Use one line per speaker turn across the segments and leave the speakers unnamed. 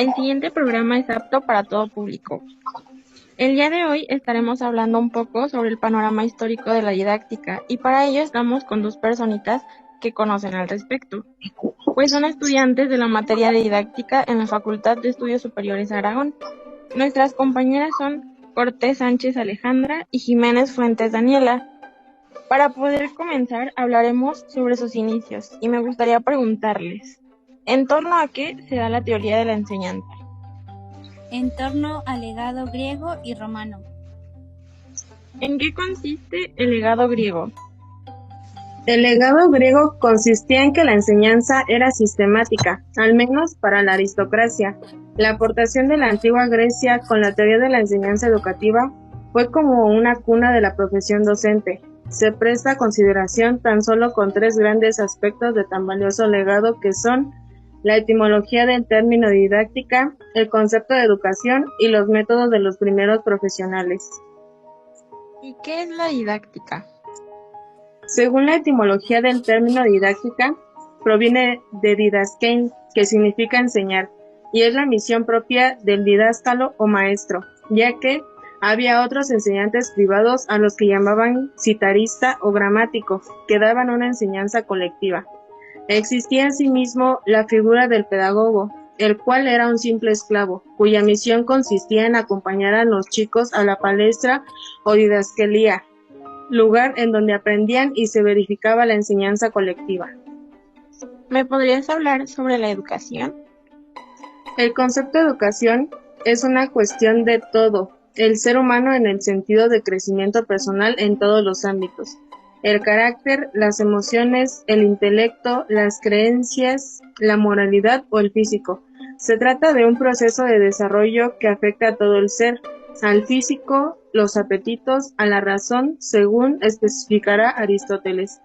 El siguiente programa es apto para todo público. El día de hoy estaremos hablando un poco sobre el panorama histórico de la didáctica y para ello estamos con dos personitas que conocen al respecto, pues son estudiantes de la materia de didáctica en la Facultad de Estudios Superiores Aragón. Nuestras compañeras son Cortés Sánchez Alejandra y Jiménez Fuentes Daniela. Para poder comenzar hablaremos sobre sus inicios y me gustaría preguntarles, ¿en torno a qué se da la teoría de la enseñanza?
En torno al legado griego y romano.
¿En qué consiste el legado griego?
El legado griego consistía en que la enseñanza era sistemática, al menos para la aristocracia. La aportación de la antigua Grecia con la teoría de la enseñanza educativa fue como una cuna de la profesión docente. Se presta consideración tan solo con tres grandes aspectos de tan valioso legado que son la etimología del término didáctica, el concepto de educación y los métodos de los primeros profesionales.
¿Y qué es la didáctica?
Según la etimología del término didáctica, proviene de didaskein, que significa enseñar, y es la misión propia del didáscalo o maestro, ya que había otros enseñantes privados a los que llamaban citarista o gramático, que daban una enseñanza colectiva. Existía asimismo la figura del pedagogo, el cual era un simple esclavo, cuya misión consistía en acompañar a los chicos a la palestra o didascalía, lugar en donde aprendían y se verificaba la enseñanza colectiva.
¿Me podrías hablar sobre la educación?
El concepto de educación es una cuestión de todo, el ser humano en el sentido de crecimiento personal en todos los ámbitos. El carácter, las emociones, el intelecto, las creencias, la moralidad o el físico. Se trata de un proceso de desarrollo que afecta a todo el ser, al físico, los apetitos, a la razón, según especificará Aristóteles,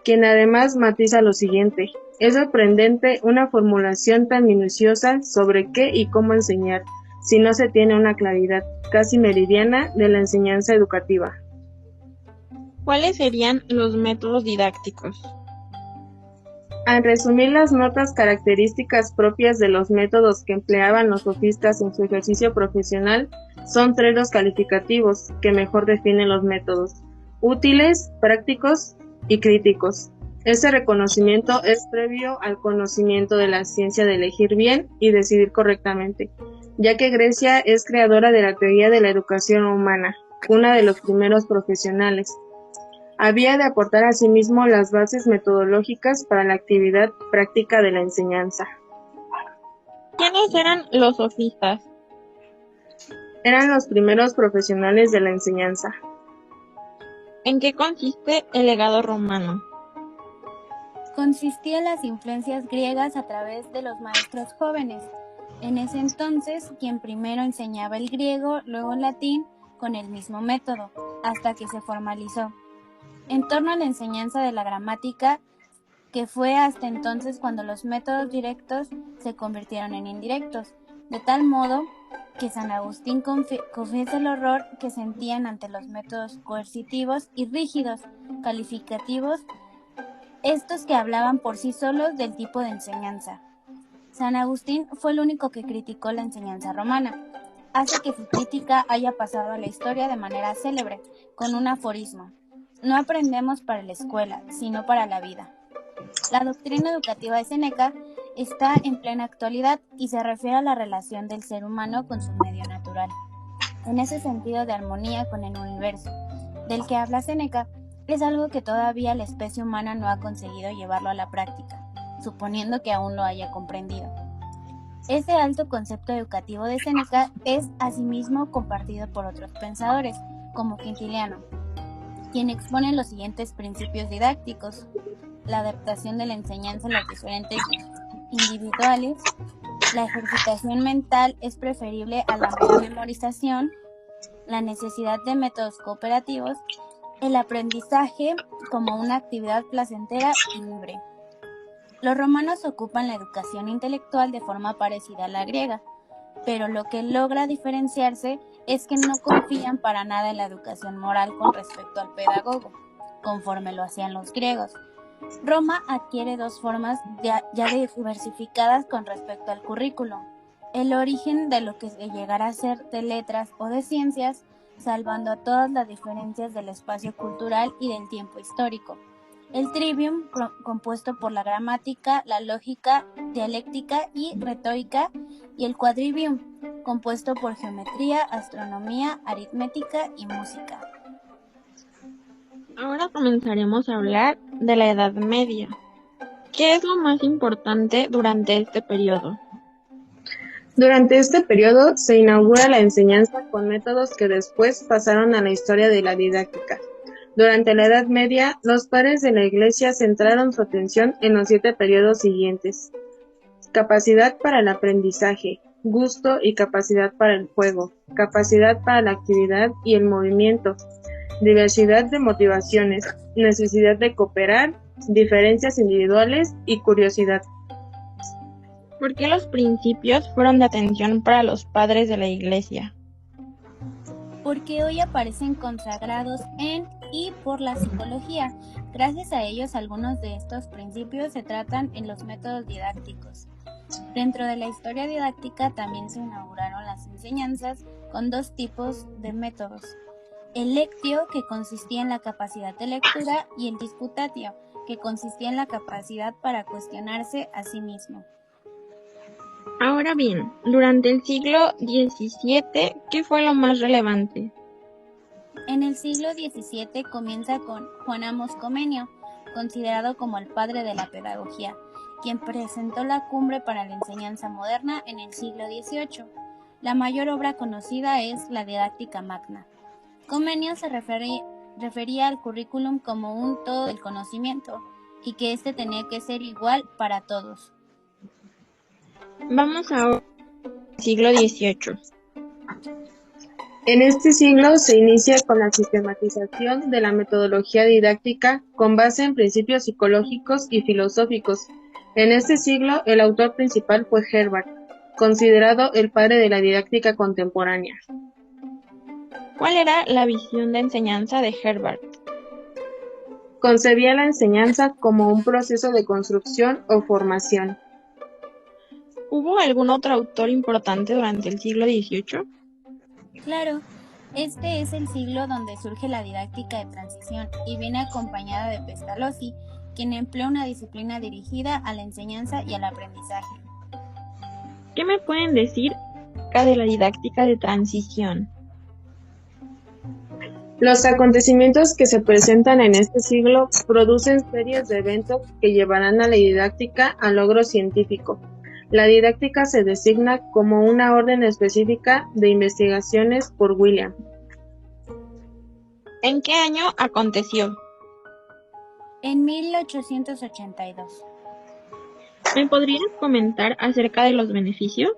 quien además matiza lo siguiente: es sorprendente una formulación tan minuciosa sobre qué y cómo enseñar, si no se tiene una claridad casi meridiana de la enseñanza educativa.
¿Cuáles serían los métodos didácticos?
Al resumir las notas características propias de los métodos que empleaban los sofistas en su ejercicio profesional, son tres los calificativos que mejor definen los métodos: útiles, prácticos y críticos. Ese reconocimiento es previo al conocimiento de la ciencia de elegir bien y decidir correctamente, ya que Grecia es creadora de la teoría de la educación humana, una de los primeros profesionales. Había de aportar asimismo las bases metodológicas para la actividad práctica de la enseñanza.
¿Quiénes eran los sofistas?
Eran los primeros profesionales de la enseñanza.
¿En qué consiste el legado romano?
Consistía en las influencias griegas a través de los maestros jóvenes. En ese entonces, quien primero enseñaba el griego, luego el latín, con el mismo método, hasta que se formalizó. En torno a la enseñanza de la gramática, que fue hasta entonces cuando los métodos directos se convirtieron en indirectos, de tal modo que San Agustín confiesa el horror que sentían ante los métodos coercitivos y rígidos, calificativos, estos que hablaban por sí solos del tipo de enseñanza. San Agustín fue el único que criticó la enseñanza romana, hace que su crítica haya pasado a la historia de manera célebre, con un aforismo: no aprendemos para la escuela, sino para la vida. La doctrina educativa de Séneca está en plena actualidad y se refiere a la relación del ser humano con su medio natural, en ese sentido de armonía con el universo, del que habla Séneca. Es algo que todavía la especie humana no ha conseguido llevarlo a la práctica, suponiendo que aún lo haya comprendido. Ese alto concepto educativo de Séneca es asimismo compartido por otros pensadores, como Quintiliano, quien expone los siguientes principios didácticos: la adaptación de la enseñanza a las diferentes individuales, la ejercitación mental es preferible a la mera memorización, la necesidad de métodos cooperativos, el aprendizaje como una actividad placentera y libre. Los romanos ocupan la educación intelectual de forma parecida a la griega, pero lo que logra diferenciarse es que no confían para nada en la educación moral con respecto al pedagogo, conforme lo hacían los griegos. Roma adquiere dos formas ya diversificadas con respecto al currículo: el origen de lo que se llegará a ser de letras o de ciencias, salvando a todas las diferencias del espacio cultural y del tiempo histórico. El trivium, compuesto por la gramática, la lógica, dialéctica y retórica, y el quadrivium, compuesto por geometría, astronomía, aritmética y música.
Ahora comenzaremos a hablar de la Edad Media. ¿Qué es lo más importante durante este periodo?
Durante este periodo se inaugura la enseñanza con métodos que después pasaron a la historia de la didáctica. Durante la Edad Media, los padres de la Iglesia centraron su atención en los 7 periodos siguientes: capacidad para el aprendizaje, gusto y capacidad para el juego, capacidad para la actividad y el movimiento, diversidad de motivaciones, necesidad de cooperar, diferencias individuales y curiosidad.
¿Por qué los principios fueron de atención para los padres de la Iglesia?
Porque hoy aparecen consagrados en y por la psicología. Gracias a ellos, algunos de estos principios se tratan en los métodos didácticos. Dentro de la historia didáctica también se inauguraron las enseñanzas con 2 tipos de métodos: el lectio, que consistía en la capacidad de lectura, y el disputatio, que consistía en la capacidad para cuestionarse a sí mismo.
Ahora bien, durante el siglo XVII, ¿qué fue lo más relevante?
En el siglo XVII comienza con Juan Amos Comenio, considerado como el padre de la pedagogía, quien presentó la cumbre para la enseñanza moderna en el siglo XVIII. La mayor obra conocida es la Didáctica Magna. Comenio se refería al currículum como un todo del conocimiento y que éste tenía que ser igual para todos.
Vamos ahora al siglo XVIII.
En este siglo se inicia con la sistematización de la metodología didáctica con base en principios psicológicos y filosóficos. En este siglo, el autor principal fue Herbart, considerado el padre de la didáctica contemporánea.
¿Cuál era la visión de enseñanza de Herbart?
Concebía la enseñanza como un proceso de construcción o formación.
¿Hubo algún otro autor importante durante el siglo XVIII?
Claro, este es el siglo donde surge la didáctica de transición y viene acompañada de Pestalozzi, quien emplea una disciplina dirigida a la enseñanza y al aprendizaje.
¿Qué me pueden decir acerca de la didáctica de transición?
Los acontecimientos que se presentan en este siglo producen series de eventos que llevarán a la didáctica al logro científico. La didáctica se designa como una orden específica de investigaciones por William.
¿En qué año aconteció?
En 1882.
¿Me podrías comentar acerca de los beneficios?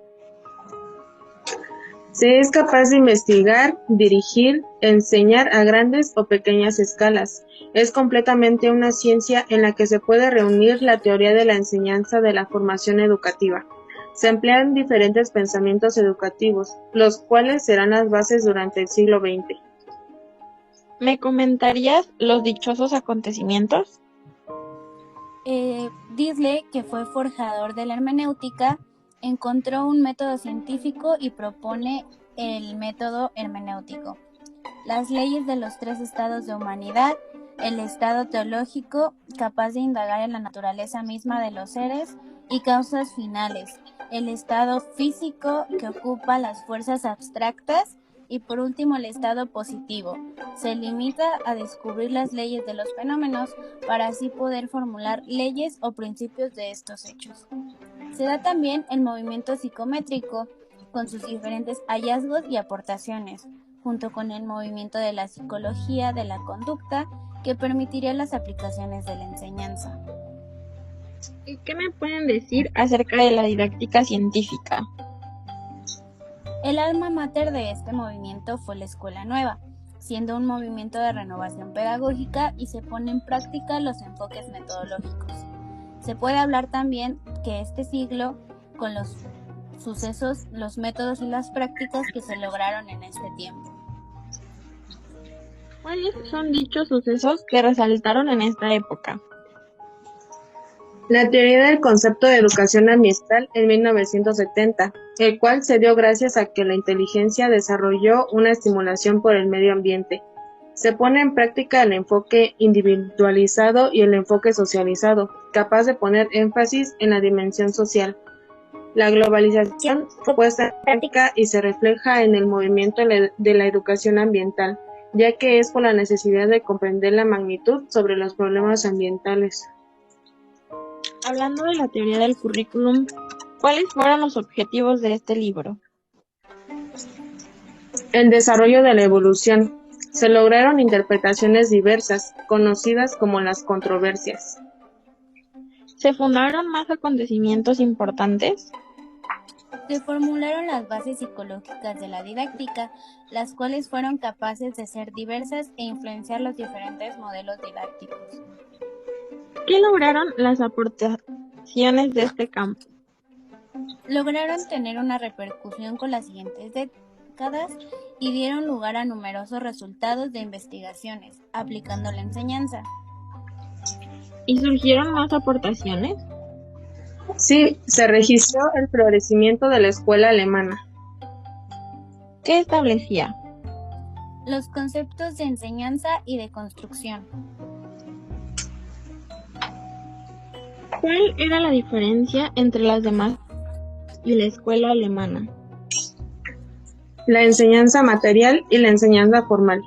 Se es capaz de investigar, dirigir, enseñar a grandes o pequeñas escalas. Es completamente una ciencia en la que se puede reunir la teoría de la enseñanza de la formación educativa. Se emplean diferentes pensamientos educativos, los cuales serán las bases durante el siglo XX.
¿Me comentarías los dichosos acontecimientos?
Disley, que fue forjador de la hermenéutica, encontró un método científico y propone el método hermenéutico. Las leyes de los 3 estados de humanidad, el estado teológico, capaz de indagar en la naturaleza misma de los seres y causas finales, el estado físico, que ocupa las fuerzas abstractas, y por último el estado positivo. Se limita a descubrir las leyes de los fenómenos para así poder formular leyes o principios de estos hechos. Se da también el movimiento psicométrico, con sus diferentes hallazgos y aportaciones, junto con el movimiento de la psicología de la conducta, que permitiría las aplicaciones de la enseñanza.
¿Y qué me pueden decir acerca de la didáctica científica?
El alma mater de este movimiento fue la Escuela Nueva, siendo un movimiento de renovación pedagógica y se pone en práctica los enfoques metodológicos. Se puede hablar también que este siglo, con los sucesos, los métodos y las prácticas que se lograron en este tiempo.
¿Cuáles son dichos sucesos que resaltaron en esta época?
La teoría del concepto de educación ambiental en 1970, el cual se dio gracias a que la inteligencia desarrolló una estimulación por el medio ambiente. Se pone en práctica el enfoque individualizado y el enfoque socializado, capaz de poner énfasis en la dimensión social. La globalización fue puesta en práctica y se refleja en el movimiento de la educación ambiental, ya que es por la necesidad de comprender la magnitud sobre los problemas ambientales.
Hablando de la teoría del currículum, ¿cuáles fueron los objetivos de este libro?
El desarrollo de la evolución. Se lograron interpretaciones diversas, conocidas como las controversias.
¿Se fundaron más acontecimientos importantes?
Se formularon las bases psicológicas de la didáctica, las cuales fueron capaces de ser diversas e influenciar los diferentes modelos didácticos.
¿Qué lograron las aportaciones de este campo?
Lograron tener una repercusión con las siguientes décadas y dieron lugar a numerosos resultados de investigaciones, aplicando la enseñanza.
¿Y surgieron más aportaciones?
Sí, se registró el florecimiento de la escuela alemana.
¿Qué establecía?
Los conceptos de enseñanza y de construcción.
¿Cuál era la diferencia entre las demás y la escuela alemana?
La enseñanza material y la enseñanza formal.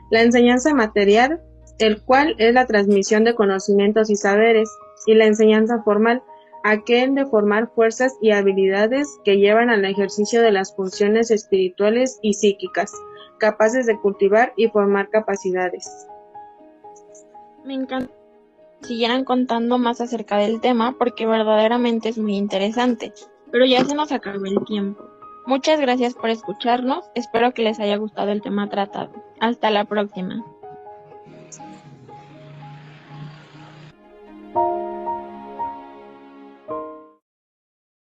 La enseñanza material, el cual es la transmisión de conocimientos y saberes, y la enseñanza formal, aquel de formar fuerzas y habilidades que llevan al ejercicio de las funciones espirituales y psíquicas, capaces de cultivar y formar capacidades.
Me encanta que siguieran contando más acerca del tema porque verdaderamente es muy interesante, pero ya se nos acabó el tiempo. Muchas gracias por escucharnos, espero que les haya gustado el tema tratado. Hasta la próxima.